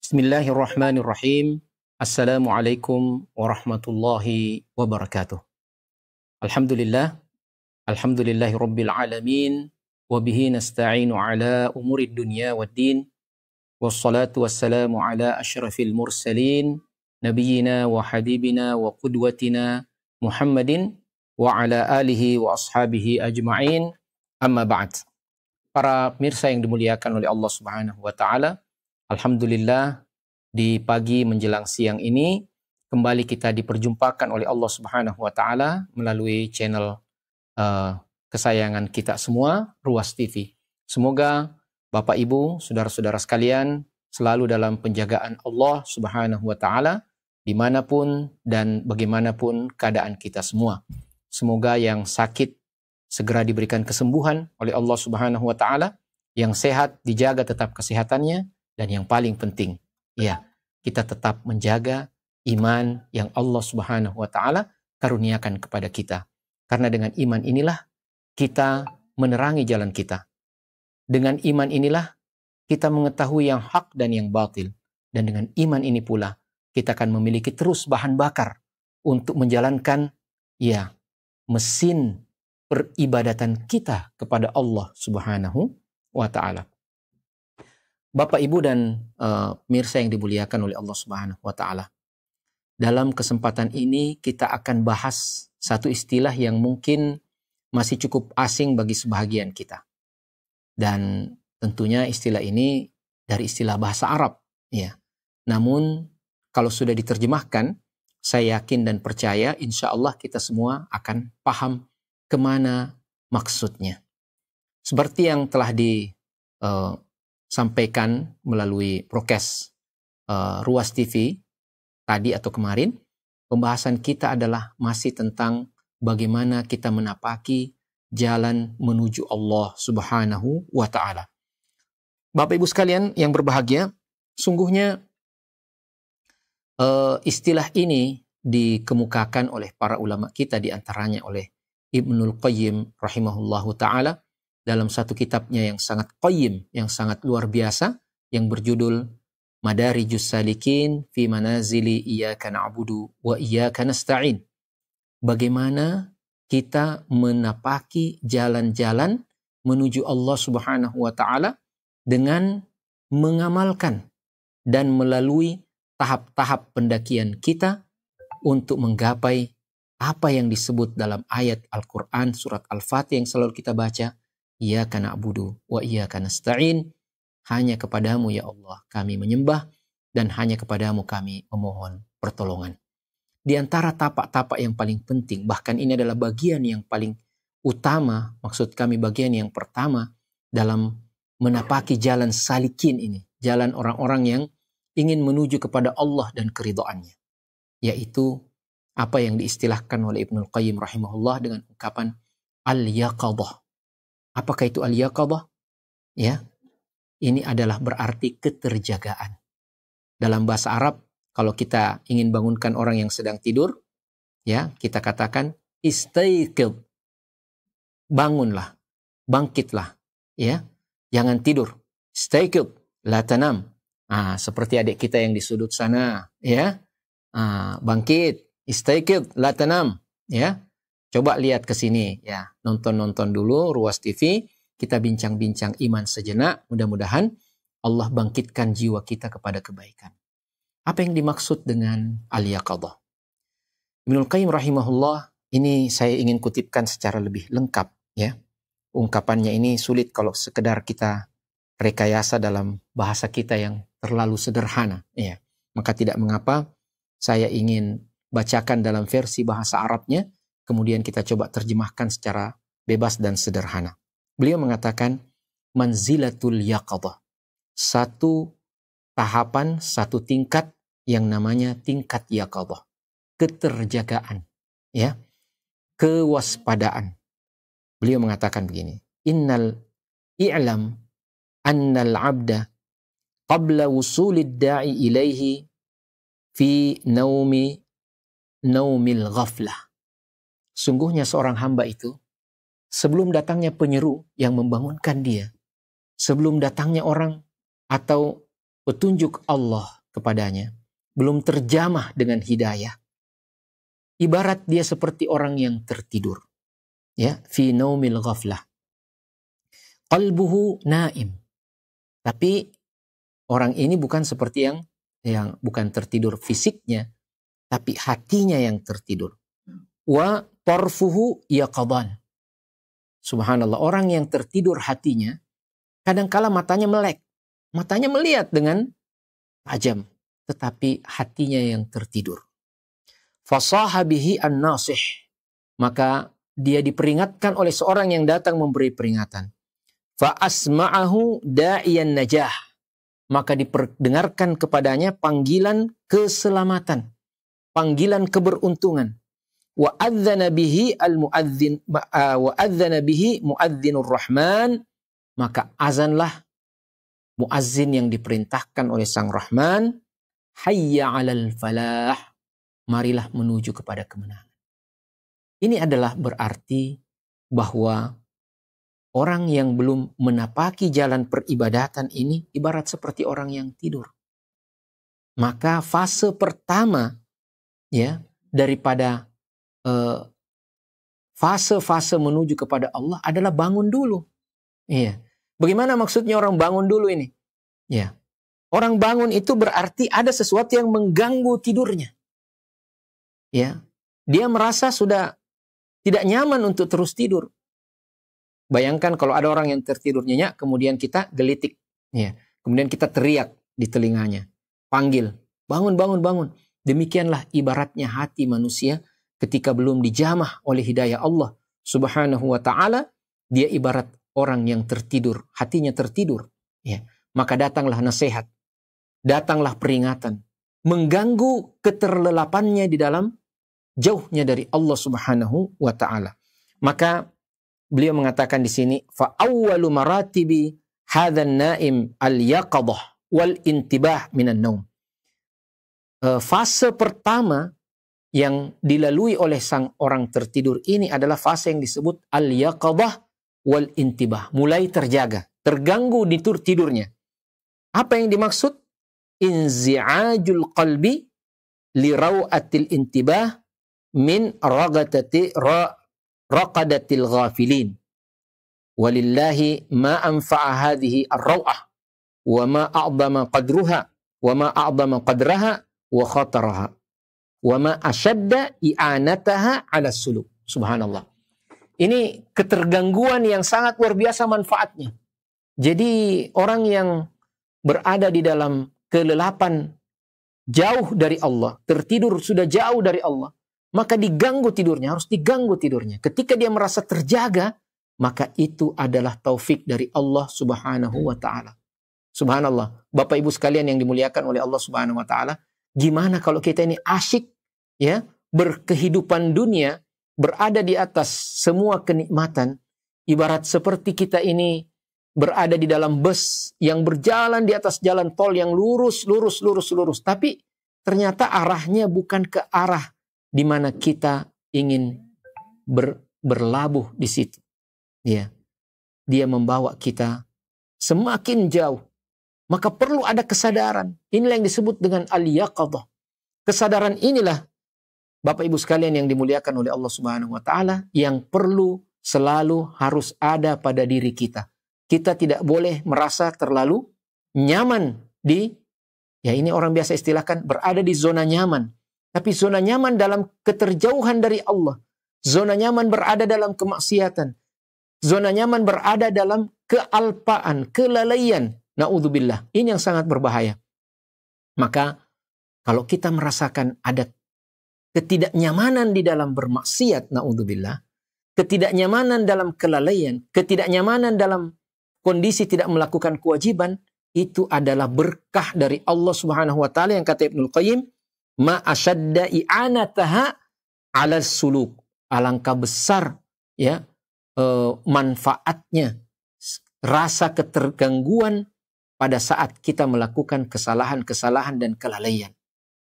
Bismillahirrahmanirrahim. Assalamualaikum warahmatullahi wabarakatuh. Alhamdulillah, alhamdulillahi rabbil alamin, wa bihi nasta'inu ala umurid dunya waddin, wassalatu wassalamu ala asyrafil mursalin, nabiyyina wa habibina wa qudwatina Muhammadin wa ala alihi wa ashabihi ajma'in, amma ba'd. Para pemirsa yang dimuliakan oleh Allah Subhanahu wa taala, alhamdulillah di pagi menjelang siang ini kembali kita diperjumpakan oleh Allah Subhanahu wa taala melalui channel kesayangan kita semua, Ruas TV. Semoga Bapak Ibu, saudara-saudara sekalian selalu dalam penjagaan Allah Subhanahu wa taala dimanapun dan bagaimanapun keadaan kita semua. Semoga yang sakit segera diberikan kesembuhan oleh Allah Subhanahu wa taala, yang sehat dijaga tetap kesehatannya, dan yang paling penting, ya, kita tetap menjaga iman yang Allah Subhanahu wa taala karuniakan kepada kita. Karena dengan iman inilah kita menerangi jalan kita. Dengan iman inilah kita mengetahui yang hak dan yang batil. Dan dengan iman ini pula kita akan memiliki terus bahan bakar untuk menjalankan, ya, mesin peribadatan kita kepada Allah Subhanahu wa taala. Bapak, Ibu, dan pemirsa yang dimuliakan oleh Allah Subhanahu wa taala. Dalam kesempatan ini kita akan bahas satu istilah yang mungkin masih cukup asing bagi sebahagian kita. Dan tentunya istilah ini dari istilah bahasa Arab, ya. Namun kalau sudah diterjemahkan, saya yakin dan percaya insya Allah kita semua akan paham kemana maksudnya. Seperti yang telah disampaikan melalui prokes Ruas TV tadi atau kemarin, pembahasan kita adalah masih tentang bagaimana kita menapaki jalan menuju Allah Subhanahu wa taala. Bapak Ibu sekalian yang berbahagia, sungguhnya istilah ini dikemukakan oleh para ulama kita, diantaranya oleh Ibnul Qayyim rahimahullahu ta'ala dalam satu kitabnya yang sangat qayyim, yang sangat luar biasa, yang berjudul Madarijus Salikin fi Manazili Iyyaka Na'budu wa Iyyaka Nasta'in. Bagaimana kita menapaki jalan-jalan menuju Allah Subhanahu wa taala dengan mengamalkan dan melalui tahap-tahap pendakian kita untuk menggapai apa yang disebut dalam ayat Al-Quran surat Al-Fatih yang selalu kita baca, Iyyaka na'budu wa iyyaka nasta'in, hanya kepadamu ya Allah kami menyembah dan hanya kepadamu kami memohon pertolongan. Di antara tapak-tapak yang paling penting, bahkan ini adalah bagian yang paling utama, maksud kami bagian yang pertama dalam menapaki jalan salikin ini, jalan orang-orang yang ingin menuju kepada Allah dan keridhaannya, yaitu apa yang diistilahkan oleh Ibnul Qayyim rahimahullah dengan ungkapan al-yaqadah. Apakah itu al-yaqadah? Ya, ini adalah berarti keterjagaan. Dalam bahasa Arab, kalau kita ingin bangunkan orang yang sedang tidur, ya, kita katakan istaiqidh. Bangunlah, bangkitlah, ya. Jangan tidur. Istaiqidh, la tanam. Seperti adik kita yang di sudut sana, ya. Bangkit. Istaiqidh la tanam, ya. Coba lihat ke sini, ya. Nonton dulu Ruas TV, kita bincang-bincang iman sejenak. Mudah-mudahan Allah bangkitkan jiwa kita kepada kebaikan. Apa yang dimaksud dengan al-yaqadah? Ibnul Qayyim rahimahullah, ini saya ingin kutipkan secara lebih lengkap, ya. Ungkapannya ini sulit kalau sekedar kita rekayasa dalam bahasa kita yang terlalu sederhana, ya. Maka tidak mengapa saya ingin bacakan dalam versi bahasa Arabnya, kemudian kita coba terjemahkan secara bebas dan sederhana. Beliau mengatakan, manzilatul yaqadah. Satu tahapan, satu tingkat yang namanya tingkat yaqadah. Keterjagaan, ya. Kewaspadaan. Beliau mengatakan begini, i'lam annal abda qabla wusulid da'i ilaihi fi naumil ghaflah. Sungguhnya seorang hamba itu, sebelum datangnya penyeru yang membangunkan dia, sebelum datangnya orang atau petunjuk Allah kepadanya, belum terjamah dengan hidayah, ibarat dia seperti orang yang tertidur. Ya, fi naumil ghaflah. Qalbuhu naim. Tapi orang ini bukan seperti yang bukan tertidur fisiknya, tapi hatinya yang tertidur. Wa tarfuhu yaqadan. Subhanallah, orang yang tertidur hatinya, kadangkala matanya melek. Matanya melihat dengan tajam, tetapi hatinya yang tertidur. Fasaha bihi an-nasih. Maka dia diperingatkan oleh seorang yang datang memberi peringatan. Fa asma'ahu da'iyan najah. Maka diperdengarkan kepadanya panggilan keselamatan, panggilan keberuntungan. Wa adzana bihi al-muadzin wa adzana bihi muadzinur rahman. Maka azanlah muazzin yang diperintahkan oleh Sang Rahman, hayya 'alal falah. Marilah menuju kepada kemenangan. Ini adalah berarti bahwa orang yang belum menapaki jalan peribadatan ini ibarat seperti orang yang tidur. Maka fase pertama ya daripada fase-fase menuju kepada Allah adalah bangun dulu. Iya. Bagaimana maksudnya orang bangun dulu ini? Ya. Orang bangun itu berarti ada sesuatu yang mengganggu tidurnya. Ya. Dia merasa sudah tidak nyaman untuk terus tidur. Bayangkan kalau ada orang yang tertidur nyenyak, kemudian kita gelitik. Ya. Kemudian kita teriak di telinganya. Panggil, bangun, bangun, bangun. Demikianlah ibaratnya hati manusia ketika belum dijamah oleh hidayah Allah Subhanahu wa ta'ala. Dia ibarat orang yang tertidur, hatinya tertidur. Ya. Maka datanglah nasihat, datanglah peringatan. Mengganggu keterlelapannya di dalam jauhnya dari Allah Subhanahu wa ta'ala. Maka beliau mengatakan di sini, fa awwalu maratibi hadzan naim al-yaqadah wal intibah minan naum. Fase pertama yang dilalui oleh sang orang tertidur ini adalah fase yang disebut al-yaqadah wal intibah. Mulai terjaga, terganggu di tidurnya. Apa yang dimaksud? Inzi'ajul qalbi li raw'atil intibah min raqadatil ghafilin. Walillahi ma anfa'a hadhihi ar-raw'ah wa ma a'zama qadruha wa ma a'zama qadraha wa khataraha wa ma ashadda i'anataha 'ala suluk. Subhanallah. Ini ketergangguan yang sangat luar biasa manfaatnya. Jadi orang yang berada di dalam kelelapan jauh dari Allah, tertidur sudah jauh dari Allah, maka diganggu tidurnya, harus diganggu tidurnya. Ketika dia merasa terjaga, maka itu adalah taufik dari Allah Subhanahu wa ta'ala. Subhanallah. Bapak Ibu sekalian yang dimuliakan oleh Allah Subhanahu wa ta'ala, gimana kalau kita ini asyik ya berkehidupan dunia, berada di atas semua kenikmatan, ibarat seperti kita ini berada di dalam bus yang berjalan di atas jalan tol yang lurus, tapi ternyata arahnya bukan ke arah di mana kita ingin berlabuh di situ. Ya. Dia membawa kita semakin jauh. Maka perlu ada kesadaran. Inilah yang disebut dengan al-yaqadah. Kesadaran inilah Bapak Ibu sekalian yang dimuliakan oleh Allah Subhanahu wa ta'ala yang perlu selalu harus ada pada diri kita. Kita tidak boleh merasa terlalu nyaman ya ini orang biasa istilahkan berada di zona nyaman. Tapi zona nyaman dalam keterjauhan dari Allah. Zona nyaman berada dalam kemaksiatan. Zona nyaman berada dalam kealpaan, kelalaian. Na'udzubillah. Ini yang sangat berbahaya. Maka kalau kita merasakan ada ketidaknyamanan di dalam bermaksiat, na'udzubillah, ketidaknyamanan dalam kelalaian, ketidaknyamanan dalam kondisi tidak melakukan kewajiban, itu adalah berkah dari Allah Subhanahu wa ta'ala yang kata Ibnul Qayyim, ma asyadda i'anataha 'ala suluk. Alangkah besar ya manfaatnya rasa ketergangguan pada saat kita melakukan kesalahan-kesalahan dan kelalaian.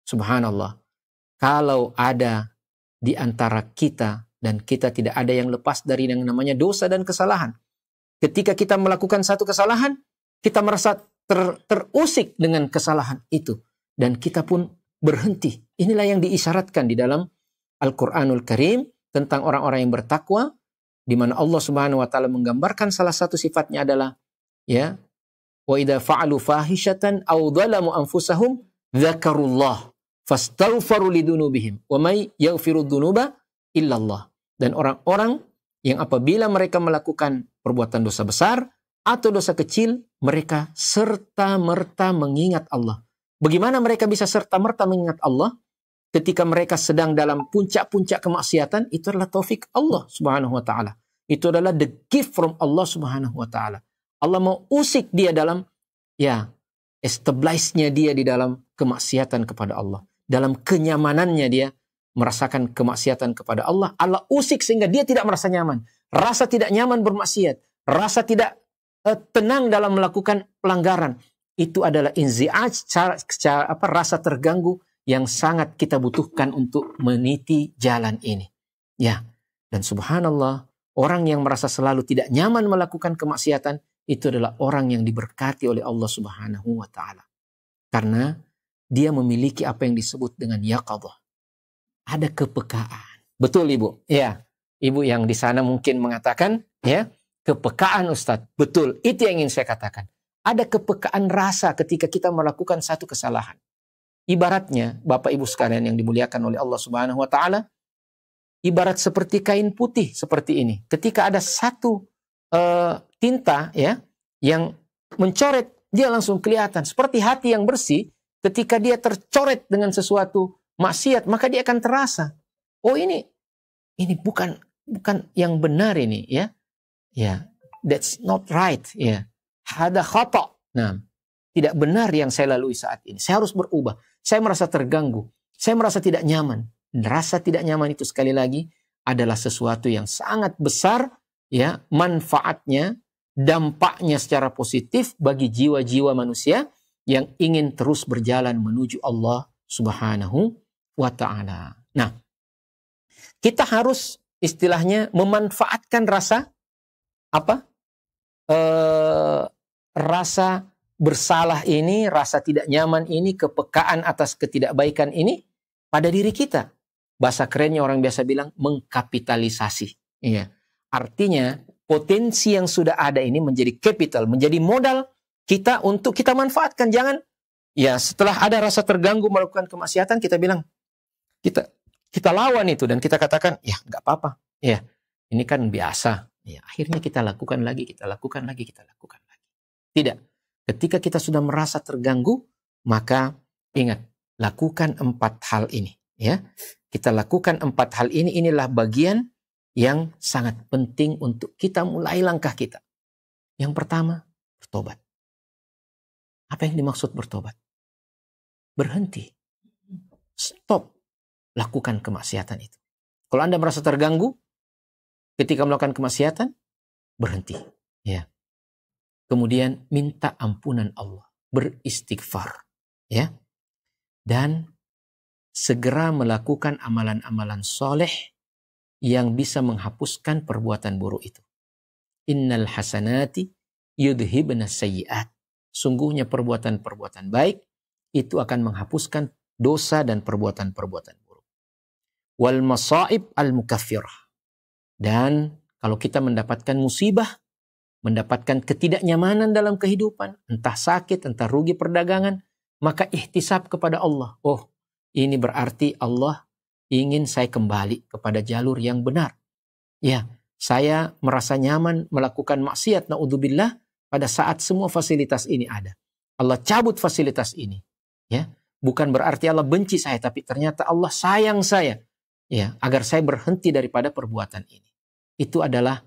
Subhanallah. Kalau ada di antara kita dan kita tidak ada yang lepas dari yang namanya dosa dan kesalahan. Ketika kita melakukan satu kesalahan, kita merasa terusik dengan kesalahan itu. dan kita pun berhenti. Inilah yang diisyaratkan di dalam Al-Quranul Karim tentang orang-orang yang bertakwa, di mana Allah Subhanahu wa taala menggambarkan salah satu sifatnya adalah ya, wa idza fa'alu fahishatan aw dzalamu anfusahum dzakarullah fastaghfaru lidunubihim wa may yaghfiru dzunuba illallah. Dan orang-orang yang apabila mereka melakukan perbuatan dosa besar atau dosa kecil, mereka serta-merta mengingat Allah. Bagaimana mereka bisa serta-merta mengingat Allah? Ketika mereka sedang dalam puncak-puncak kemaksiatan, itu adalah taufik Allah Subhanahu wa taala. Itu adalah the gift from Allah Subhanahu wa taala. Allah mau usik dia dalam establish-nya dia di dalam kemaksiatan kepada Allah. Dalam kenyamanannya dia merasakan kemaksiatan kepada Allah. Allah usik sehingga dia tidak merasa nyaman. Rasa tidak nyaman bermaksiat. Rasa tidak tenang dalam melakukan pelanggaran. Itu adalah inzi'aj, rasa terganggu yang sangat kita butuhkan untuk meniti jalan ini. Ya, dan subhanallah, orang yang merasa selalu tidak nyaman melakukan kemaksiatan, itu adalah orang yang diberkati oleh Allah Subhanahu wa taala. Karena dia memiliki apa yang disebut dengan yaqadhah. Ada kepekaan. Betul Ibu? Ya. Ibu yang di sana mungkin mengatakan, ya, kepekaan Ustadz. Betul, itu yang ingin saya katakan. Ada kepekaan rasa ketika kita melakukan satu kesalahan. Ibaratnya, Bapak Ibu sekalian yang dimuliakan oleh Allah Subhanahu wa taala, ibarat seperti kain putih seperti ini. Ketika ada satu tinta ya yang mencoret, dia langsung kelihatan. Seperti hati yang bersih, ketika dia tercoret dengan sesuatu maksiat, maka dia akan terasa. Oh, ini bukan yang benar ini, ya. Ya, that's not right, ya. Hada khata'. Nah, tidak benar yang saya lalui saat ini. Saya harus berubah. Saya merasa terganggu. Saya merasa tidak nyaman. Rasa tidak nyaman itu sekali lagi adalah sesuatu yang sangat besar, ya, manfaatnya, dampaknya secara positif bagi jiwa-jiwa manusia yang ingin terus berjalan menuju Allah Subhanahu wa ta'ala. Nah, kita harus istilahnya memanfaatkan rasa rasa bersalah ini, rasa tidak nyaman ini, kepekaan atas ketidakbaikan ini pada diri kita. Bahasa kerennya orang biasa bilang mengkapitalisasi. Iya. Artinya potensi yang sudah ada ini menjadi capital, menjadi modal kita untuk kita manfaatkan. Jangan ya setelah ada rasa terganggu melakukan kemaksiatan kita bilang kita lawan itu dan kita katakan ya nggak apa-apa. Ya, ini kan biasa. Ya, akhirnya kita lakukan lagi. Tidak. Ketika kita sudah merasa terganggu, maka ingat, lakukan 4 hal ini. Ya, kita lakukan 4 hal ini. Inilah bagian yang sangat penting untuk kita mulai langkah kita. Yang pertama, bertobat. Apa yang dimaksud bertobat? Berhenti. Stop lakukan kemaksiatan itu. Kalau Anda merasa terganggu ketika melakukan kemaksiatan, berhenti. Ya. Kemudian minta ampunan Allah, beristighfar, ya, dan segera melakukan amalan-amalan soleh yang bisa menghapuskan perbuatan buruk itu. Innal hasanati yudhibna sayyi'at. Sungguhnya perbuatan-perbuatan baik itu akan menghapuskan dosa dan perbuatan-perbuatan buruk. Wal masaib al mukaffirah. Dan kalau kita mendapatkan musibah, mendapatkan ketidaknyamanan dalam kehidupan, entah sakit, entah rugi perdagangan, maka ihtisab kepada Allah. Oh, ini berarti Allah ingin saya kembali kepada jalur yang benar. Ya, saya merasa nyaman melakukan maksiat, na'udzubillah, pada saat semua fasilitas ini ada. Allah cabut fasilitas ini. Ya, bukan berarti Allah benci saya, tapi ternyata Allah sayang saya. Ya, agar saya berhenti daripada perbuatan ini. Itu adalah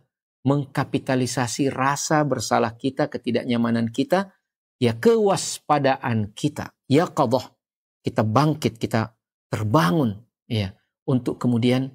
mengkapitalisasi rasa bersalah kita, ketidaknyamanan kita, ya kewaspadaan kita, ya qadhah. Kita bangkit, kita terbangun, ya, untuk kemudian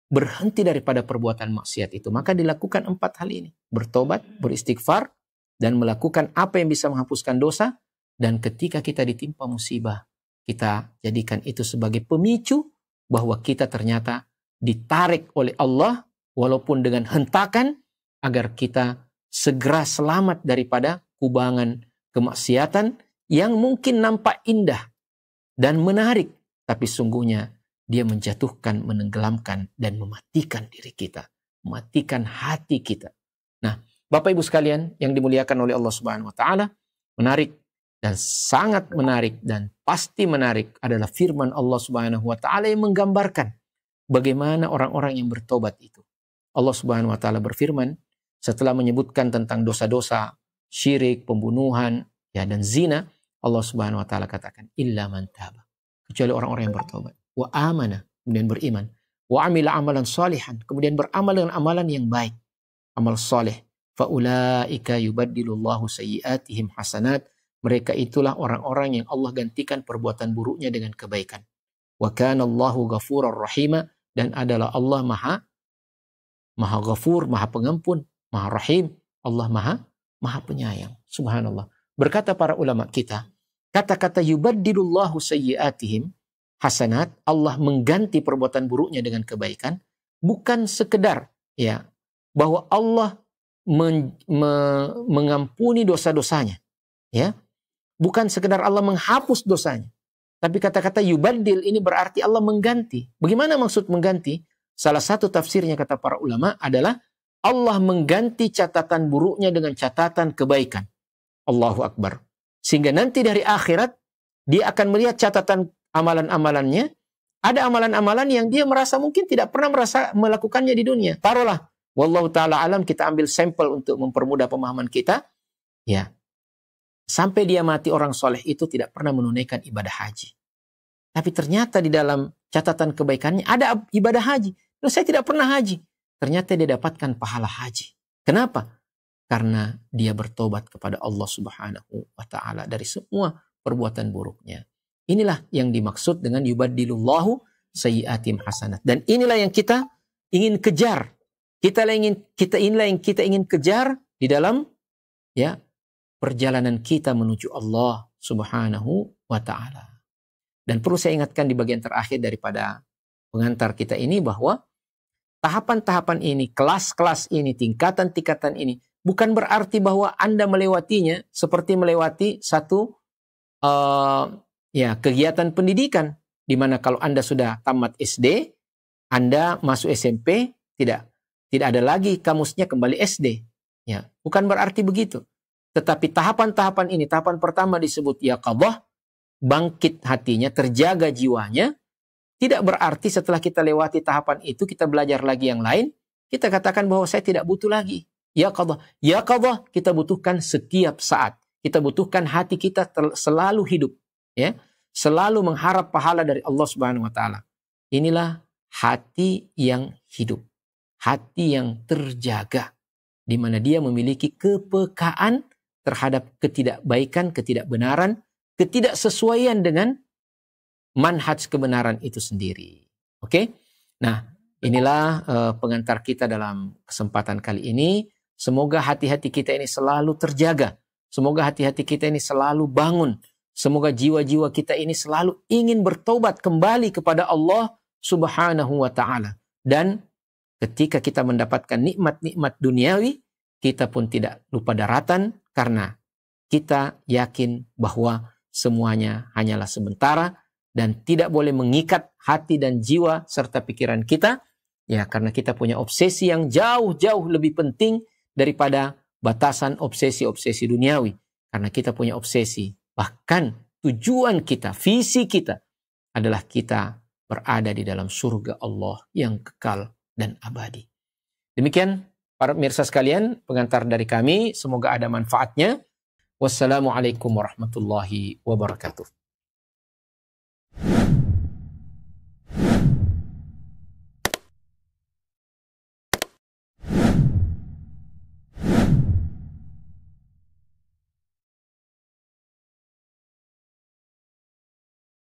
berhenti daripada perbuatan maksiat itu. Maka dilakukan 4 hal ini. Bertobat, beristighfar, dan melakukan apa yang bisa menghapuskan dosa. Dan ketika kita ditimpa musibah, kita jadikan itu sebagai pemicu bahwa kita ternyata ditarik oleh Allah, walaupun dengan hentakan, agar kita segera selamat daripada kubangan kemaksiatan yang mungkin nampak indah. dan menarik, tapi sungguhnya dia menjatuhkan, menenggelamkan, dan mematikan diri kita, mematikan hati kita. Nah, Bapak Ibu sekalian yang dimuliakan oleh Allah Subhanahu wa taala, menarik dan sangat menarik dan pasti menarik adalah firman Allah Subhanahu wa taala yang menggambarkan bagaimana orang-orang yang bertobat itu. Allah Subhanahu wa taala berfirman setelah menyebutkan tentang dosa-dosa syirik, pembunuhan, ya, dan zina, Allah Subhanahu wa taala katakan illa man taba, kecuali orang-orang yang bertobat, wa amana, kemudian beriman, wa amila amalan salihan, kemudian beramal dengan amalan yang baik, amal soleh, fa ulaika yubaddilullahu sayyiatihim hasanat, mereka itulah orang-orang yang Allah gantikan perbuatan buruknya dengan kebaikan. Wa kana Allahu ghafurur rahima, dan adalah Allah Maha Ghafur, Maha Pengampun, Maha Rahim, Allah Maha Penyayang. Subhanallah. Berkata para ulama kita, kata-kata yubaddilullahu sayyiatihim hasanat, Allah mengganti perbuatan buruknya dengan kebaikan, bukan sekedar ya bahwa Allah mengampuni dosa-dosanya, ya. Bukan sekedar Allah menghapus dosanya. Tapi kata-kata yubaddil ini berarti Allah mengganti. Bagaimana maksud mengganti? Salah satu tafsirnya kata para ulama adalah Allah mengganti catatan buruknya dengan catatan kebaikan. Allahu Akbar. Sehingga nanti dari akhirat dia akan melihat catatan amalan-amalannya. Ada amalan-amalan yang dia merasa mungkin tidak pernah merasa melakukannya di dunia. Taruhlah, wallahu ta'ala alam, kita ambil sampel untuk mempermudah pemahaman kita. Ya, sampai dia mati orang soleh itu tidak pernah menunaikan ibadah haji. Tapi ternyata di dalam catatan kebaikannya ada ibadah haji. Loh, saya tidak pernah haji. Ternyata dia dapatkan pahala haji. Kenapa? Karena dia bertobat kepada Allah Subhanahu wa taala dari semua perbuatan buruknya. Inilah yang dimaksud dengan yubaddilullahu sayyiatim hasanat. Dan inilah yang kita ingin kejar. Inilah yang kita ingin kejar di dalam ya perjalanan kita menuju Allah Subhanahu wa taala. Dan perlu saya ingatkan di bagian terakhir daripada pengantar kita ini bahwa tahapan-tahapan ini, kelas-kelas ini, tingkatan-tingkatan ini bukan berarti bahwa Anda melewatinya seperti melewati satu kegiatan pendidikan, di mana kalau Anda sudah tamat SD, Anda masuk SMP, tidak ada lagi kamusnya kembali SD. Ya, bukan berarti begitu. Tetapi tahapan-tahapan ini, tahapan pertama disebut yaqadhah, bangkit hatinya, terjaga jiwanya. Tidak berarti setelah kita lewati tahapan itu, kita belajar lagi yang lain, kita katakan bahwa saya tidak butuh lagi. Yaqadhah. Yaqadhah kita butuhkan setiap saat. Kita butuhkan hati kita selalu hidup. Ya, selalu mengharap pahala dari Allah Subhanahu wa taala. Inilah hati yang hidup. Hati yang terjaga. Di mana dia memiliki kepekaan terhadap ketidakbaikan, ketidakbenaran, ketidaksesuaian dengan manhaj kebenaran itu sendiri. Oke? Nah, inilah pengantar kita dalam kesempatan kali ini. Semoga hati-hati kita ini selalu terjaga. Semoga hati-hati kita ini selalu bangun. Semoga jiwa-jiwa kita ini selalu ingin bertobat kembali kepada Allah Subhanahu wa taala. Dan ketika kita mendapatkan nikmat-nikmat duniawi, kita pun tidak lupa daratan karena kita yakin bahwa semuanya hanyalah sementara dan tidak boleh mengikat hati dan jiwa serta pikiran kita, ya, karena kita punya obsesi yang jauh-jauh lebih penting daripada batasan obsesi-obsesi duniawi. Karena kita punya obsesi, bahkan tujuan kita, visi kita adalah kita berada di dalam surga Allah yang kekal dan abadi. Demikian para pemirsa sekalian, pengantar dari kami, semoga ada manfaatnya. Wassalamualaikum warahmatullahi wabarakatuh.